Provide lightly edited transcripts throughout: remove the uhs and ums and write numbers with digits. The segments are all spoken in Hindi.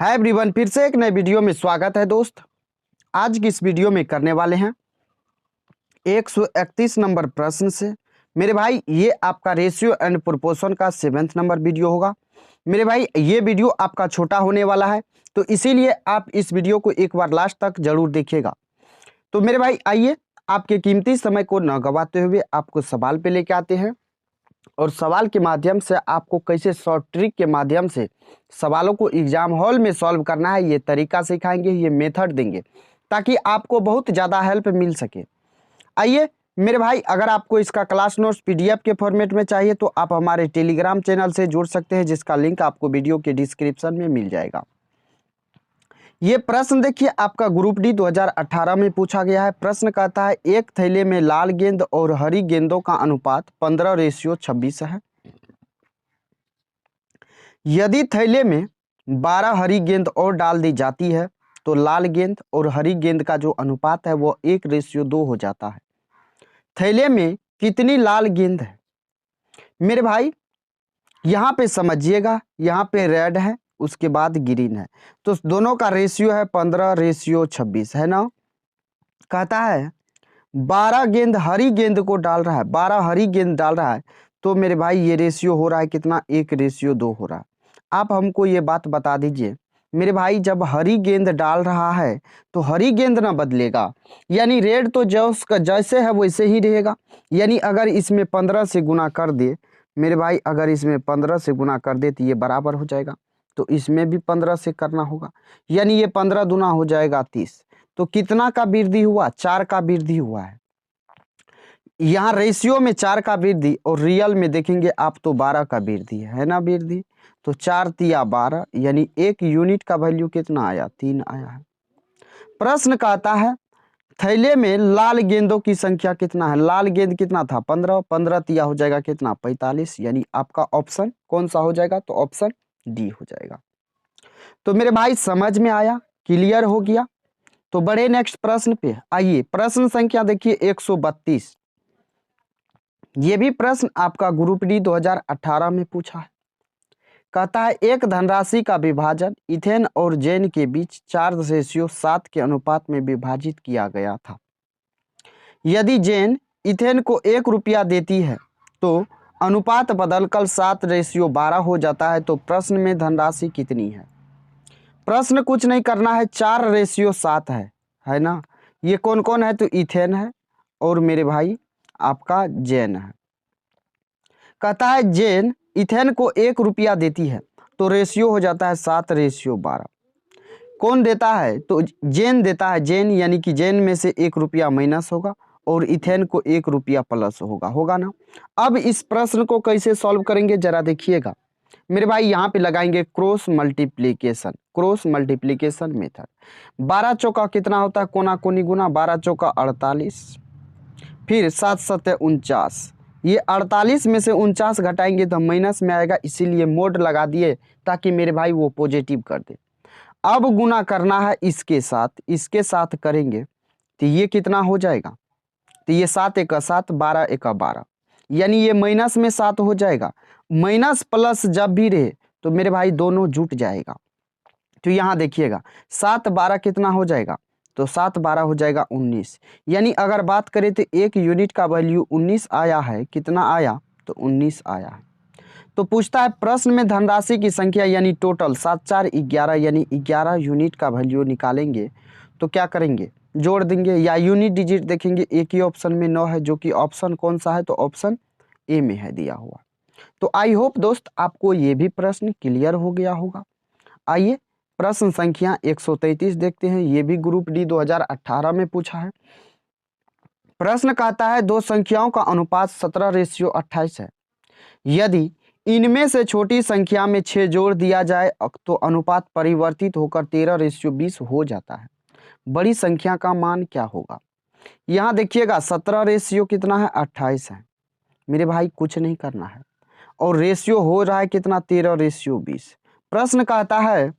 हाय एवरीवन, फिर से एक नए वीडियो में स्वागत है दोस्त। आज की इस वीडियो में करने वाले हैं 131 नंबर प्रश्न से। मेरे भाई ये आपका रेशियो एंड प्रोपोर्शन का 7th नंबर वीडियो होगा। मेरे भाई ये वीडियो आपका छोटा होने वाला है, तो इसीलिए आप इस वीडियो को एक बार लास्ट तक जरूर देखिएगा। तो मेरे भाई आइए, आपके कीमती समय को न गवाते हुए आपको सवाल पे लेके आते हैं और सवाल के माध्यम से आपको कैसे शॉर्ट ट्रिक के माध्यम से सवालों को एग्जाम हॉल में सॉल्व करना है, ये तरीका सिखाएंगे, ये मेथड देंगे ताकि आपको बहुत ज़्यादा हेल्प मिल सके। आइए मेरे भाई, अगर आपको इसका क्लास नोट्स पीडीएफ के फॉर्मेट में चाहिए तो आप हमारे टेलीग्राम चैनल से जुड़ सकते हैं, जिसका लिंक आपको वीडियो के डिस्क्रिप्शन में मिल जाएगा। ये प्रश्न देखिए, आपका ग्रुप डी 2018 में पूछा गया है। प्रश्न कहता है एक थैले में लाल गेंद और हरी गेंदों का अनुपात 15:26 है। यदि थैले में 12 हरी गेंद और डाल दी जाती है तो लाल गेंद और हरी गेंद का जो अनुपात है वो 1:2 हो जाता है। थैले में कितनी लाल गेंद है? मेरे भाई यहाँ पे समझिएगा, यहाँ पे रेड है, उसके बाद ग्रीन है, तो दोनों का रेशियो है 15:26 है ना। कहता है 12 गेंद हरी गेंद को डाल रहा है, 12 हरी गेंद डाल रहा है, तो मेरे भाई ये रेशियो हो रहा है कितना? 1:2 हो रहा है। आप हमको ये बात बता दीजिए मेरे भाई, जब हरी गेंद डाल रहा है तो हरी गेंद ना बदलेगा, यानी रेड तो जो उसका जैसे है वैसे ही रहेगा। यानी अगर इसमें 15 से गुना कर दे मेरे भाई, अगर इसमें 15 से गुना कर दे तो ये बराबर हो जाएगा, तो इसमें भी 15 से करना होगा, यानी ये 15 दूना हो जाएगा 30। तो कितना का वृद्धि हुआ? 4 का वृद्धि हुआ है। यहाँ रेशियो में 4 का वृद्धि और रियल में देखेंगे आप तो 12 का वृद्धि है ना वृद्धि। तो 4 तिया 12, यानी 1 यूनिट का वैल्यू कितना आया? 3 आया है। प्रश्न कहता है थैले में लाल गेंदों की संख्या कितना है? लाल गेंद कितना था? 15, 15 तिया हो जाएगा कितना? 45, यानी आपका ऑप्शन कौन सा हो जाएगा? तो ऑप्शन डी हो जाएगा। तो मेरे भाई समझ में आया, क्लियर हो गया। तो बड़े नेक्स्ट प्रश्न पे आइए। प्रश्न संख्या देखिए 132। ये भी प्रश्न आपका ग्रुप डी 2018 में पूछा है। कहता है एक धनराशि का विभाजन इथेन और जेन के बीच 4:7 के अनुपात में विभाजित किया गया था। यदि जेन इथेन को 1 रुपया देती है तो अनुपात बदलकर 7:12 हो जाता है। तो प्रश्न में धनराशि कितनी है? प्रश्न कुछ नहीं करना है, 4:7 है ना। ये कौन कौन है? तो इथेन है और मेरे भाई आपका जेन है। कहता है जेन इथेन को 1 रुपया देती है तो रेशियो हो जाता है 7:12। कौन देता है? तो जेन देता है। जेन यानी कि जेन में से 1 रुपया माइनस होगा और इथेन को 1 रुपया प्लस होगा ना। अब इस प्रश्न को कैसे सॉल्व करेंगे जरा देखिएगा मेरे भाई। यहाँ पे लगाएंगे क्रॉस मल्टीप्लीकेशन मेथड। 12 चौका कितना होता है? कोना कोनी गुना, 12 चौका 48, फिर 7 7 49। ये 48 में से 49 घटाएंगे तो माइनस में आएगा, इसीलिए मोड लगा दिए ताकि मेरे भाई वो पॉजिटिव कर दे। अब गुना करना है इसके साथ करेंगे तो ये कितना हो जाएगा? तो ये 7 1 7, 12 1 12, यानी ये माइनस में 7 हो जाएगा। माइनस प्लस जब भी रहे तो मेरे भाई दोनों जुट जाएगा। तो यहाँ देखिएगा 7 12 कितना हो जाएगा? तो 7 12 हो जाएगा 19, यानी अगर बात करें तो 1 यूनिट का वैल्यू 19 आया है। कितना आया? तो 19 आया है। तो पूछता है प्रश्न में धनराशि की संख्या यानी टोटल 7 4 11, यानी 11 यूनिट का वैल्यू निकालेंगे तो क्या करेंगे? जोड़ देंगे या यूनिट डिजिट देखेंगे। एक ही ऑप्शन में 9 है, जो कि ऑप्शन कौन सा है? तो ऑप्शन ए में है दिया हुआ। तो आई होप दोस्त आपको ये भी प्रश्न क्लियर हो गया होगा। आइए प्रश्न संख्या 133 देखते हैं। ये भी ग्रुप डी 2018 में पूछा है। प्रश्न कहता है दो संख्याओं का अनुपात 17:28 है। यदि इनमें से छोटी संख्या में 6 जोड़ दिया जाए तो अनुपात परिवर्तित होकर 13:20 हो जाता है। बड़ी संख्या का मान क्या होगा? यहाँ देखिएगा 17 रेशियो कितना है? 28 है। मेरे भाई कुछ नहीं करना है और रेशियो हो रहा है कितना? 13:20। प्रश्न कहता है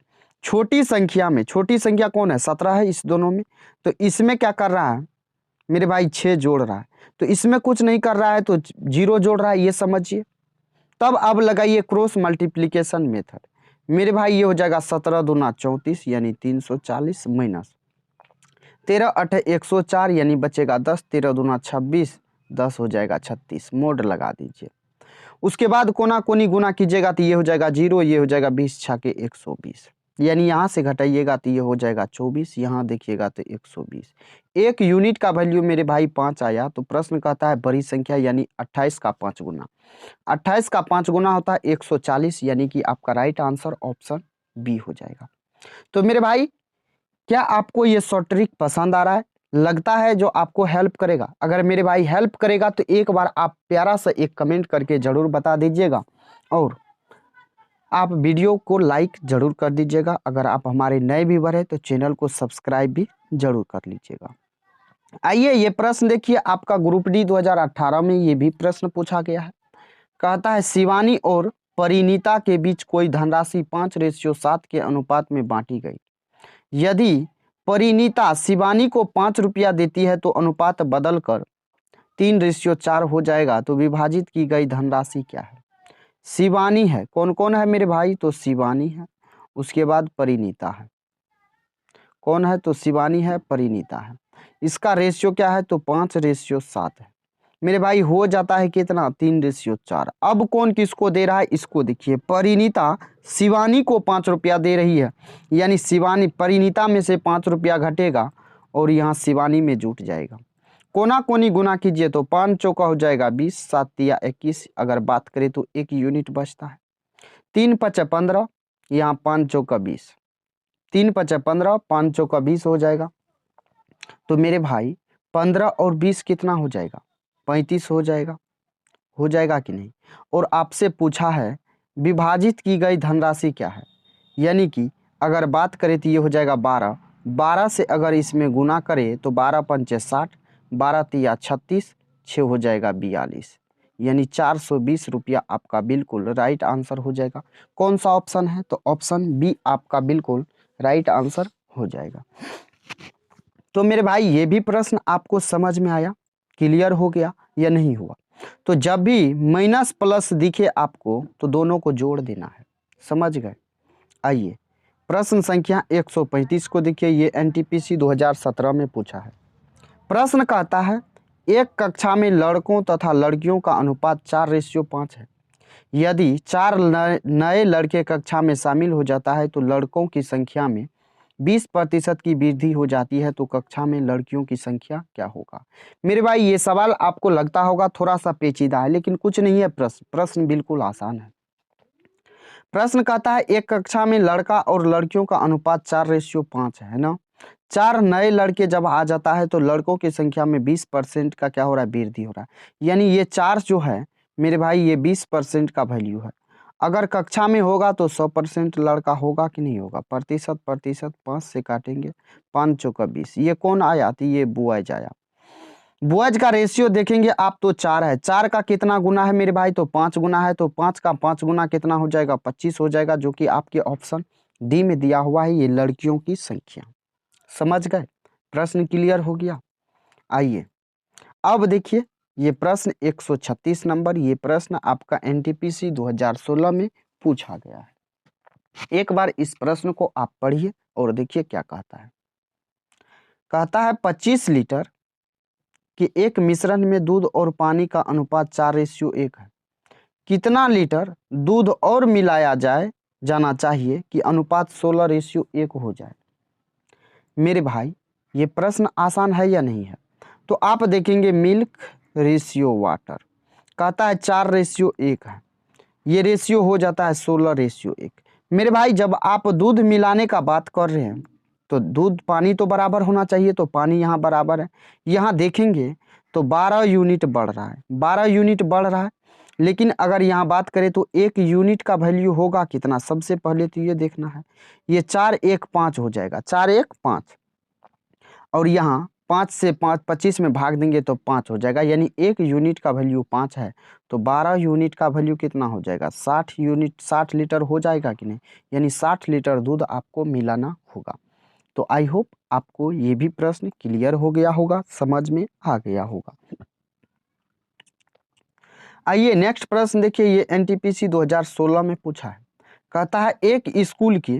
छोटी संख्या में, छोटी संख्या कौन है? 17 है इस दोनों में, तो इसमें क्या कर रहा है मेरे भाई? 6 जोड़ रहा है। तो इसमें कुछ नहीं कर रहा है तो 0 जोड़ रहा है, ये समझिए। तब अब लगाइए क्रॉस मल्टीप्लिकेशन मेथड। मेरे भाई ये हो जाएगा 17 दूना 34 यानी 340 माइनस 13 8 104 यानी बचेगा 10, 13 दूना 26, 10 हो जाएगा 36, मोड लगा दीजिए। उसके बाद कोना कोनी गुना कीजिएगा तो ये हो जाएगा 0, ये हो जाएगा 20 छके 120, यानी यहाँ से घटाइएगा तो ये हो जाएगा 24, यहाँ देखिएगा तो 120। एक यूनिट का वैल्यू मेरे भाई 5 आया, तो प्रश्न कहता है बड़ी संख्या यानी 28 का 5 गुना। 28 का 5 गुना होता है 140, यानी कि आपका राइट आंसर ऑप्शन बी हो जाएगा। तो मेरे भाई क्या आपको ये शॉर्ट ट्रिक पसंद आ रहा है? लगता है जो आपको हेल्प करेगा? अगर मेरे भाई हेल्प करेगा तो एक बार आप प्यारा सा एक कमेंट करके ज़रूर बता दीजिएगा, और आप वीडियो को लाइक ज़रूर कर दीजिएगा। अगर आप हमारे नए व्यूअर हैं तो चैनल को सब्सक्राइब भी ज़रूर कर लीजिएगा। आइए ये प्रश्न देखिए, आपका ग्रुप डी 2018 में ये भी प्रश्न पूछा गया है। कहता है शिवानी और परिणीता के बीच कोई धनराशि 5:7 के अनुपात में बांटी गई। यदि परिणीता शिवानी को 5 रुपया देती है तो अनुपात बदलकर 3:4 हो जाएगा, तो विभाजित की गई धनराशि क्या है? शिवानी है, कौन कौन है मेरे भाई? तो शिवानी है, उसके बाद परिणीता है। कौन है? तो शिवानी है, परिणीता है। इसका रेशियो क्या है? तो 5:7 है। मेरे भाई हो जाता है कितना? 3:4। अब कौन किसको दे रहा है इसको देखिए। परिणीता शिवानी को 5 रुपया दे रही है, यानी शिवानी परिणीता में से 5 रुपया घटेगा और यहाँ शिवानी में जुट जाएगा। कोना कोनी गुना कीजिए तो 5 चौका हो जाएगा 20, 7 तिया 21। अगर बात करें तो 1 यूनिट बचता है। 3 पचे 15, यहाँ 5 चौका 20, 3 पचे 15, 5 चौका 20 हो जाएगा। तो मेरे भाई 15 और 20 कितना हो जाएगा? 35 हो जाएगा। हो जाएगा कि नहीं? और आपसे पूछा है विभाजित की गई धनराशि क्या है, यानी कि अगर बात करें तो ये हो जाएगा 12। 12 से अगर इसमें गुना करें तो 12 पंचे 60, 12 तिया 36, 6 हो जाएगा 42, यानी 420 रुपया आपका बिल्कुल राइट आंसर हो जाएगा। कौन सा ऑप्शन है? तो ऑप्शन बी आपका बिल्कुल राइट आंसर हो जाएगा। तो मेरे भाई ये भी प्रश्न आपको समझ में आया, क्लियर हो गया या नहीं हुआ? तो जब भी माइनस प्लस दिखे आपको तो दोनों को जोड़ देना है, समझ गए? आइए प्रश्न संख्या 135 को देखिए, ये एनटीपीसी 2017 में पूछा है। प्रश्न कहता है एक कक्षा में लड़कों तथा लड़कियों का अनुपात 4:5 है। यदि 4 नए लड़के कक्षा में शामिल हो जाता है तो लड़कों की संख्या में 20% की वृद्धि हो जाती है, तो कक्षा में लड़कियों की संख्या क्या होगा? मेरे भाई ये सवाल आपको लगता होगा थोड़ा सा पेचीदा है, लेकिन कुछ नहीं है। प्रश्न बिल्कुल आसान है। प्रश्न कहता है एक कक्षा में लड़का और लड़कियों का अनुपात 4:5 है ना। 4 नए लड़के जब आ जाता है तो लड़कों की संख्या में 20% का क्या हो रहा है? वृद्धि हो रहा है। यानी ये 4 जो है मेरे भाई ये 20% का वैल्यू है। अगर कक्षा में होगा तो 100% लड़का होगा कि नहीं होगा? प्रतिशत 5 से काटेंगे, 5 चौका 20। ये कौन आया? तो ये बॉयज आया। बॉयज का रेशियो देखेंगे आप तो 4 है। 4 का कितना गुना है मेरे भाई? तो 5 गुना है। तो 5 का 5 गुना कितना हो जाएगा? 25 हो जाएगा, जो कि आपके ऑप्शन डी में दिया हुआ है। ये लड़कियों की संख्या। समझ गए? प्रश्न क्लियर हो गया? आइए अब देखिए ये प्रश्न 136 नंबर, ये प्रश्न आपका एनटीपीसी 2016 में पूछा गया है। एक बार इस प्रश्न को आप पढ़िए और देखिए क्या कहता है। कहता है 25 लीटर के एक मिश्रण में दूध और पानी का अनुपात 4:1 है। कितना लीटर दूध और मिलाया जाना चाहिए कि अनुपात 16:1 हो जाए? मेरे भाई ये प्रश्न आसान है या नहीं है? तो आप देखेंगे मिल्क रेशियो वाटर, कहता है 4:1 है, ये रेशियो हो जाता है 16:1। मेरे भाई जब आप दूध मिलाने का बात कर रहे हैं तो दूध पानी तो बराबर होना चाहिए, तो पानी यहाँ बराबर है। यहाँ देखेंगे तो 12 यूनिट बढ़ रहा है, 12 यूनिट बढ़ रहा है। लेकिन अगर यहाँ बात करें तो 1 यूनिट का वैल्यू होगा कितना? सबसे पहले तो ये देखना है, ये 4:1 हो जाएगा, 4:1 और यहाँ 5 से 25 में भाग देंगे तो 5 हो जाएगा, यानी 1 यूनिट का वैल्यू 5 है। तो 12 यूनिट का वैल्यू कितना हो जाएगा? 60 यूनिट, 60 लीटर हो जाएगा कि नहीं? यानी 60 लीटर दूध आपको मिलाना होगा। तो आई होप आपको ये भी प्रश्न क्लियर हो गया होगा, समझ में आ गया होगा। आइए नेक्स्ट प्रश्न देखिए, ये एनटीपीसी 2016 में पूछा है। कहता है एक स्कूल की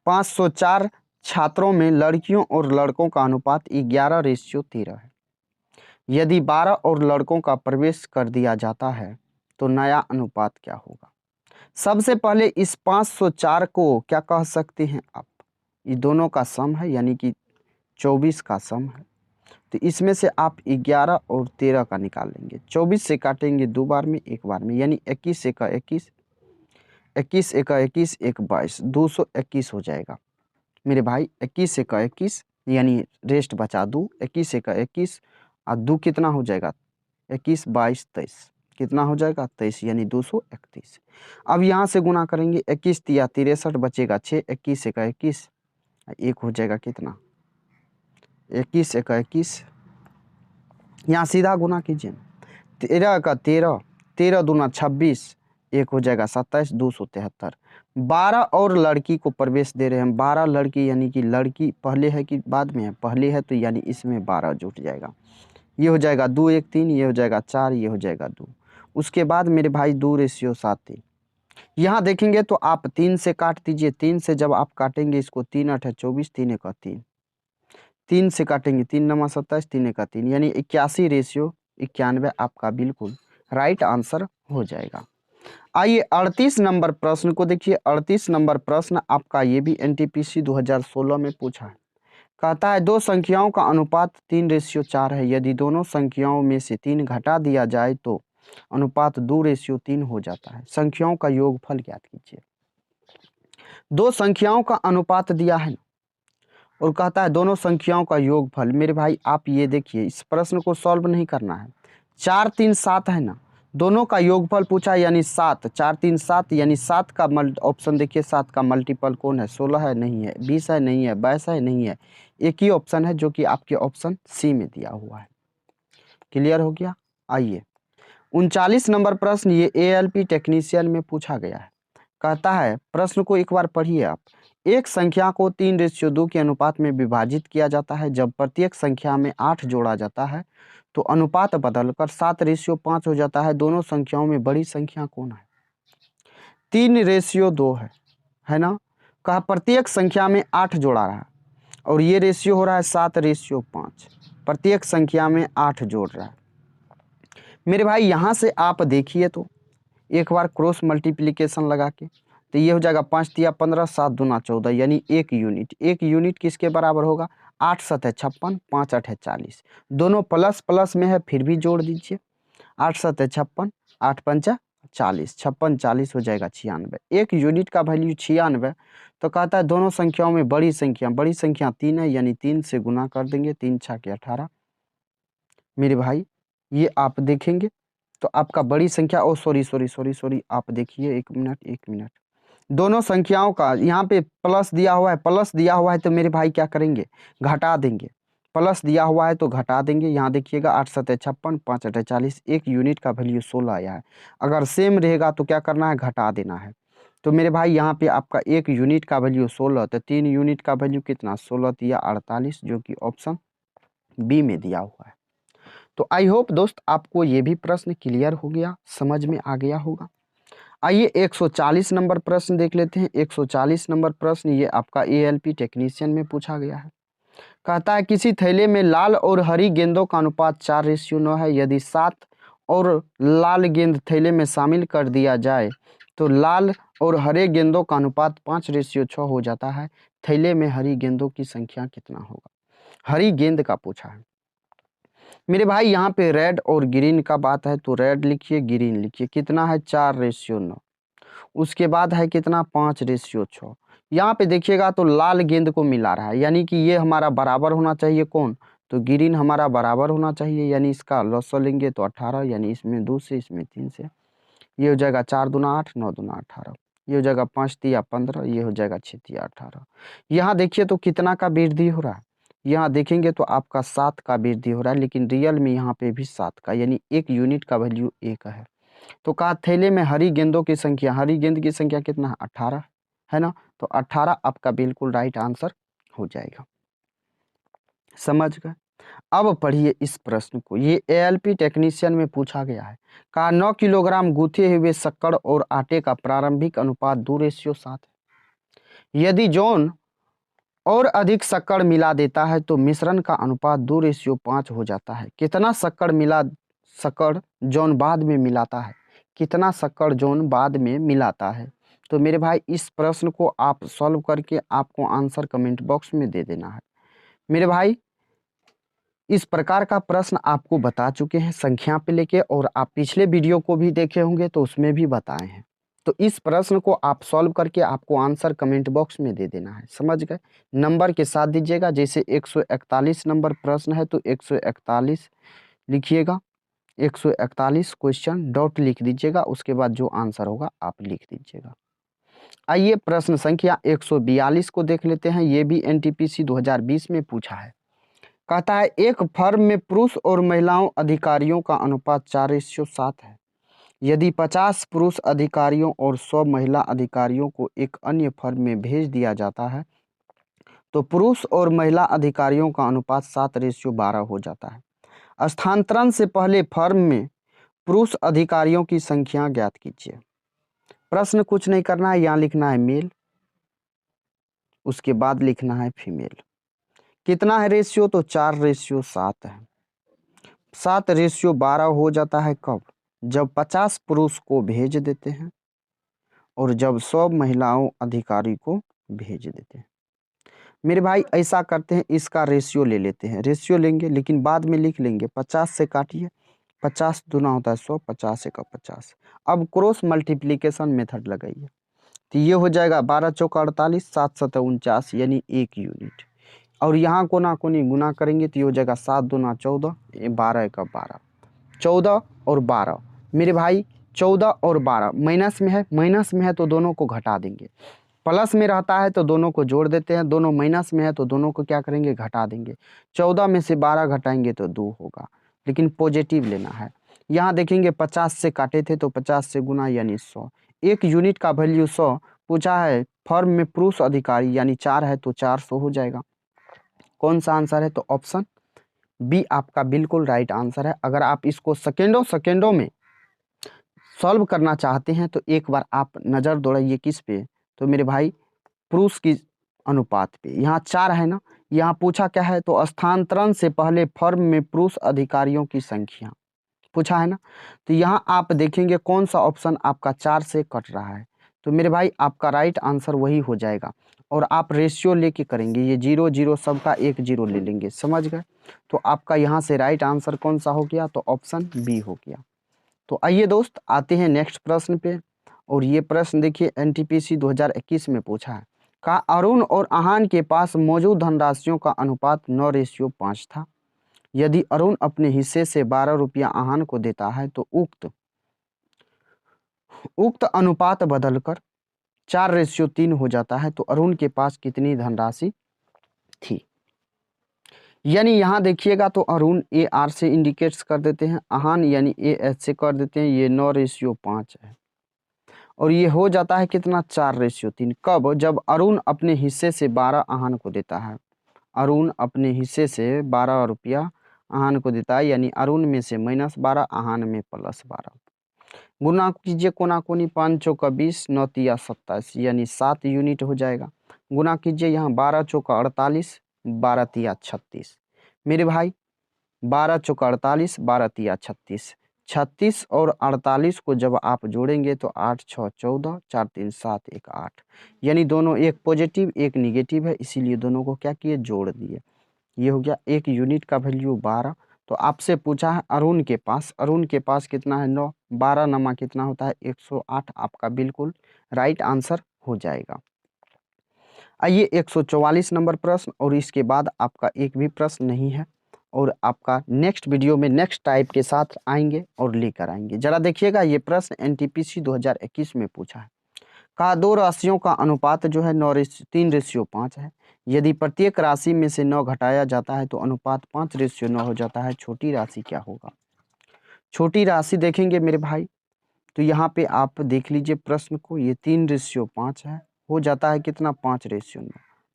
504 छात्रों में लड़कियों और लड़कों का अनुपात 11:13 है। यदि 12 और लड़कों का प्रवेश कर दिया जाता है तो नया अनुपात क्या होगा। सबसे पहले इस 504 को क्या कह सकते हैं आप, ये दोनों का सम है यानी कि 24 का सम है। तो इसमें से आप 11 और 13 का निकाल लेंगे। 24 से काटेंगे 2 बार में, 1 बार में, यानी 21 एका 21, 21 एका 21, 1 22, 221 हो जाएगा मेरे भाई। 21 एका 21 यानी रेस्ट बचा 2, 21 एका 21 और 2 कितना हो जाएगा, 21 22 23, कितना हो जाएगा 23, यानी 231। अब यहाँ से गुना करेंगे, 21 तिया 63 बचेगा 6, 21 एका 21, एक हो जाएगा कितना 21 एका 21, यहाँ सीधा गुना कीजिए, 13 का 13, 13 दूना 26, एक हो जाएगा 27, 273। 12 और लड़की को प्रवेश दे रहे हैं, 12 लड़की यानी कि लड़की पहले है कि बाद में है, पहले है तो यानी इसमें 12 जुट जाएगा। ये हो जाएगा 2 1 3, ये हो जाएगा 4, ये हो जाएगा 2। उसके बाद मेरे भाई 2:7 3। यहाँ देखेंगे तो आप 3 से काट दीजिए, 3 से जब आप काटेंगे इसको, 3 8 24, 3 1 3, 3 से काटेंगे 3 9 27, 3 1 3, यानी 81:91 आपका बिल्कुल राइट आंसर हो जाएगा। आइए 38 नंबर प्रश्न को देखिए। 38 नंबर प्रश्न आपका ये भी एनटीपीसी 2016 में पूछा है। कहता है दो संख्याओं का अनुपात 3:4 है। यदि दोनों संख्याओं में से 3 घटा दिया जाए तो अनुपात 2:3 हो जाता है। संख्याओं का योगफल ज्ञात कीजिए। दो संख्याओं का अनुपात दिया है और कहता है दोनों संख्याओं का योगफल। मेरे भाई आप ये देखिए, इस प्रश्न को सॉल्व नहीं करना है। 4 3 7 है ना, दोनों का योगफल पूछा यानी 7, 4 3 7 यानी 7 का ऑप्शन देखिए, 7 का मल्टीपल कौन है, 16 है नहीं है, 20 है नहीं है, 22 है नहीं है, एक ही ऑप्शन है जो कि आपके ऑप्शन सी में दिया हुआ है। क्लियर हो गया। आइए 39 नंबर प्रश्न ये एएलपी टेक्नीशियन में पूछा गया है। कहता है प्रश्न को एक बार पढ़िए आप। एक संख्या को 3:2 के अनुपात में विभाजित किया जाता है। जब प्रत्येक संख्या में 8 जोड़ा जाता है तो अनुपात बदलकर 7:5 हो जाता है। दोनों संख्याओं में बड़ी संख्या कौन है। 3:2 है ना। कहा प्रत्येक संख्या में 8 जोड़ा रहा है और ये रेशियो हो रहा है 7:5। प्रत्येक संख्या में 8 जोड़ रहा है। मेरे भाई यहाँ से आप देखिए तो एक बार क्रॉस मल्टीप्लिकेशन लगा के, तो ये हो जाएगा 5 तिया 15, 7 दूना 14, यानी 1 यूनिट। 1 यूनिट किसके बराबर होगा, 8 7 है 56, 5 8 है 40। दोनों प्लस प्लस में है फिर भी जोड़ दीजिए, 8 7 है 56, 8 5 40, 56 40 हो जाएगा 96। 1 यूनिट का वैल्यू 96। तो कहता है दोनों संख्याओं में बड़ी संख्या 3 है, यानी 3 से गुना कर देंगे, 3 6 के 18। मेरे भाई ये आप देखेंगे तो आपका बड़ी संख्या, ओ सॉरी आप देखिए, एक मिनट, दोनों संख्याओं का यहाँ पे प्लस दिया हुआ है, तो मेरे भाई क्या करेंगे, घटा देंगे। प्लस दिया हुआ है तो घटा देंगे। यहाँ देखिएगा 8 7 56, 5 8 40, 1 यूनिट का वैल्यू 16 आया है। अगर सेम रहेगा तो क्या करना है, घटा देना है। तो मेरे भाई यहाँ पे आपका 1 यूनिट का वैल्यू 16, तो 3 यूनिट का वैल्यू कितना, 16 तिया 48, जो कि ऑप्शन बी में दिया हुआ है। तो आई होप दोस्त आपको ये भी प्रश्न क्लियर हो गया, समझ में आ गया होगा। आइए 140 नंबर प्रश्न देख लेते हैं। 140 नंबर प्रश्न ये आपका एएलपी टेक्नीशियन में पूछा गया है। कहता है किसी थैले में लाल और हरी गेंदों का अनुपात 4:9 है। यदि 7 और लाल गेंद थैले में शामिल कर दिया जाए तो लाल और हरे गेंदों का अनुपात 5:6 हो जाता है। थैले में हरी गेंदों की संख्या कितना होगा। हरी गेंद का पूछा है मेरे भाई। यहाँ पे रेड और ग्रीन का बात है तो रेड लिखिए, ग्रीन लिखिए। कितना है, 4:9। उसके बाद है कितना, 5:6। यहाँ पे देखिएगा तो लाल गेंद को मिला रहा है, यानी कि ये हमारा बराबर होना चाहिए कौन, तो ग्रीन हमारा बराबर होना चाहिए, यानी इसका लॉस लेंगे तो 18, यानी इसमें 2 से इसमें 3 से। ये हो जाएगा 4 दूना 8, 9 दूना 18। ये हो जाएगा 5 तिया 15, ये हो जाएगा 6 तिया 18। यहाँ देखिए तो कितना का वृद्धि हो रहा है, यहाँ देखेंगे तो आपका 7 का वृद्धि हो रहा है, लेकिन रियल में यहाँ पे भी 7 का, यानी 1 यूनिट का वैल्यू 1 है। तो कहा थैले में हरी गेंदों की संख्या, हरी गेंद की संख्या कितना है, 18 है ना। तो 18 आपका बिल्कुल राइट आंसर हो जाएगा। समझ गए। अब पढ़िए इस प्रश्न को, ये एएलपी टेक्नीशियन में पूछा गया है। कहा 9 किलोग्राम गूथे हुए शक्कर और आटे का प्रारंभिक अनुपात 2:7 है। यदि जौन और अधिक शक्कर मिला देता है तो मिश्रण का अनुपात 2:5 हो जाता है। कितना शक्कर जौन बाद में मिलाता है, कितना शक्कर जौन बाद में मिलाता है। तो मेरे भाई इस प्रश्न को आप सॉल्व करके आपको आंसर कमेंट बॉक्स में दे देना है। मेरे भाई इस प्रकार का प्रश्न आपको बता चुके हैं संख्या पे लेके, और आप पिछले वीडियो को भी देखे होंगे तो उसमें भी बताए हैं। तो इस प्रश्न को आप सॉल्व करके आपको आंसर कमेंट बॉक्स में दे देना है, समझ गए। नंबर के साथ दीजिएगा, जैसे 141 नंबर प्रश्न है तो 141 लिखिएगा, 141 क्वेश्चन डॉट लिख दीजिएगा, उसके बाद जो आंसर होगा आप लिख दीजिएगा। आइए प्रश्न संख्या 142 को देख लेते हैं। ये भी एनटीपीसी 2020 में पूछा है। कहता है एक फर्म में पुरुष और महिलाओं अधिकारियों का अनुपात 4:7 है। यदि 50 पुरुष अधिकारियों और 100 महिला अधिकारियों को एक अन्य फर्म में भेज दिया जाता है तो पुरुष और महिला अधिकारियों का अनुपात 7:12 हो जाता है। स्थानांतरण से पहले फर्म में पुरुष अधिकारियों की संख्या ज्ञात कीजिए। प्रश्न कुछ नहीं करना है, यहाँ लिखना है मेल, उसके बाद लिखना है फीमेल। कितना है रेशियो, तो 4:7 है। 7:12 हो जाता है कब, जब 50 पुरुष को भेज देते हैं और जब 100 महिलाओं अधिकारी को भेज देते हैं। मेरे भाई ऐसा करते हैं, इसका रेशियो ले लेते हैं, रेशियो लेंगे लेकिन बाद में लिख लेंगे। 50 से काटिए, 50 दूना होता है 100, 50 का 50। अब क्रॉस मल्टीप्लीकेशन मेथड लगाइए तो ये हो जाएगा 12 चौका 48, 7 सतह 49 यानी 1 यूनिट। और यहाँ कोना कोनी गुना करेंगे तो ये हो जाएगा 7 दूना 14, 12 का 12, 14 और 12। मेरे भाई 14 और 12 माइनस में है तो दोनों को घटा देंगे। प्लस में रहता है तो दोनों को जोड़ देते हैं, दोनों माइनस में है तो दोनों को क्या करेंगे, घटा देंगे। 14 में से 12 घटाएंगे तो 2 होगा, लेकिन पॉजिटिव लेना है। यहाँ देखेंगे 50 से काटे थे तो 50 से गुना यानी 100। 1 यूनिट का वैल्यू 100 पूछा है। फर्म में पुरुष अधिकारी यानी 4 है तो 400 हो जाएगा। कौन सा आंसर है, तो ऑप्शन बी आपका बिल्कुल राइट आंसर है। अगर आप इसको सेकेंडों में सॉल्व करना चाहते हैं तो एक बार आप नज़र दौड़ाइए किस पे, तो मेरे भाई पुरुष की अनुपात पे। यहाँ 4 है ना, यहाँ पूछा क्या है, तो स्थानांतरण से पहले फर्म में पुरुष अधिकारियों की संख्या पूछा है ना। तो यहाँ आप देखेंगे कौन सा ऑप्शन आपका 4 से कट रहा है, तो मेरे भाई आपका राइट आंसर वही हो जाएगा। और आप रेशियो लेके करेंगे, ये 0 0 सबका 1 0 ले लेंगे, समझ गए। तो आपका यहाँ से राइट आंसर कौन सा हो गया, तो ऑप्शन बी हो गया। तो आइए दोस्त आते हैं नेक्स्ट प्रश्न पे। और ये प्रश्न देखिए एनटीपीसी 2021 में पूछा है। कहा अरुण और आहान के पास मौजूद धनराशियों का अनुपात 9:5 था। यदि अरुण अपने हिस्से से 12 रुपया आहान को देता है तो उक्त अनुपात बदलकर 4:3 हो जाता है, तो अरुण के पास कितनी धनराशि थी। यानी यहाँ देखिएगा तो अरुण ए आर से इंडिकेट्स कर देते हैं, आहान यानी ए एच से कर देते हैं। ये 9:5 है और ये हो जाता है कितना, 4:3। कब, जब अरुण अपने हिस्से से 12 आहान को देता है। अरुण अपने हिस्से से 12 रुपया आहान को देता है, यानी अरुण में से -12 आहान में +12। गुना कीजिए कोना कोनी, 5 चौका 20, 9 तिया 27 यानी 7 यूनिट हो जाएगा। गुना कीजिए यहाँ 12 चौका 48, 12 तिया 36। मेरे भाई 12 चौका 48, 12 तिया 36। 36 और 48 को जब आप जोड़ेंगे तो 8 6 14, 4 3 7 1 8, यानी दोनों एक पॉजिटिव एक निगेटिव है, इसीलिए दोनों को क्या किए, जोड़ दिए। ये हो गया 1 यूनिट का वैल्यू 12। तो आपसे पूछा है अरुण के पास कितना है, 9। 12 नमा कितना होता है, 108। आपका बिल्कुल राइट आंसर हो जाएगा। आइए 144 नंबर प्रश्न, और इसके बाद आपका एक भी प्रश्न नहीं है, और आपका नेक्स्ट वीडियो में नेक्स्ट टाइप के साथ आएंगे और लेकर आएंगे। जरा देखिएगा ये प्रश्न एनटीपीसी 2021 में पूछा है। कहा दो राशियों का अनुपात जो है 3:5 है। यदि प्रत्येक राशि में से 9 घटाया जाता है तो अनुपात 5:9 हो जाता है। छोटी राशि क्या होगा। छोटी राशि देखेंगे मेरे भाई, तो यहाँ पे आप देख लीजिए प्रश्न को, ये 3:5 है, हो जाता है कितना, 5:9।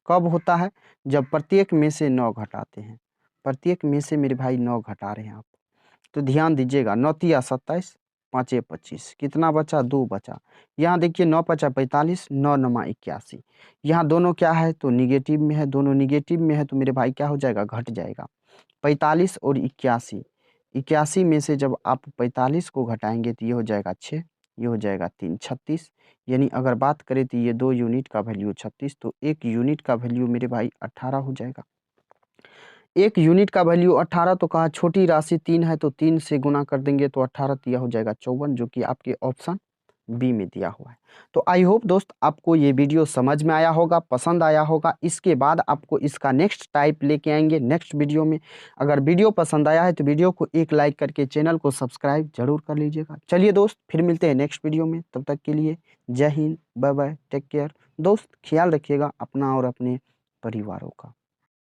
कब होता है, जब प्रत्येक में से 9 घटाते हैं। प्रत्येक में से मेरे भाई 9 घटा रहे हैं आप। तो ध्यान दीजिएगा, 9 तिया 27, 5 25, कितना बचा? 2 बचा। यहाँ देखिए 9 पचा 45, 9 नमा 81। यहाँ दोनों क्या है? तो निगेटिव में है, दोनों निगेटिव में है तो मेरे भाई क्या हो जाएगा? घट जाएगा। 45 और 81, 81 में से जब आप 45 को घटाएंगे तो ये हो जाएगा 6, ये हो जाएगा 3, 36। यानी अगर बात करें तो ये 2 यूनिट का वैल्यू 36, तो 1 यूनिट का वैल्यू मेरे भाई 18 हो जाएगा। 1 यूनिट का वैल्यू 18, तो कहा छोटी राशि 3 है तो 3 से गुना कर देंगे तो 18 तिया हो जाएगा 54, जो कि आपके ऑप्शन बी में दिया हुआ है। तो आई होप दोस्त आपको ये वीडियो समझ में आया होगा, पसंद आया होगा। इसके बाद आपको इसका नेक्स्ट टाइप लेके आएंगे नेक्स्ट वीडियो में। अगर वीडियो पसंद आया है तो वीडियो को एक लाइक करके चैनल को सब्सक्राइब जरूर कर लीजिएगा। चलिए दोस्त, फिर मिलते हैं नेक्स्ट वीडियो में। तब तक के लिए जय हिंद, बाय बाय, टेक केयर। दोस्त ख्याल रखिएगा अपना और अपने परिवारों का।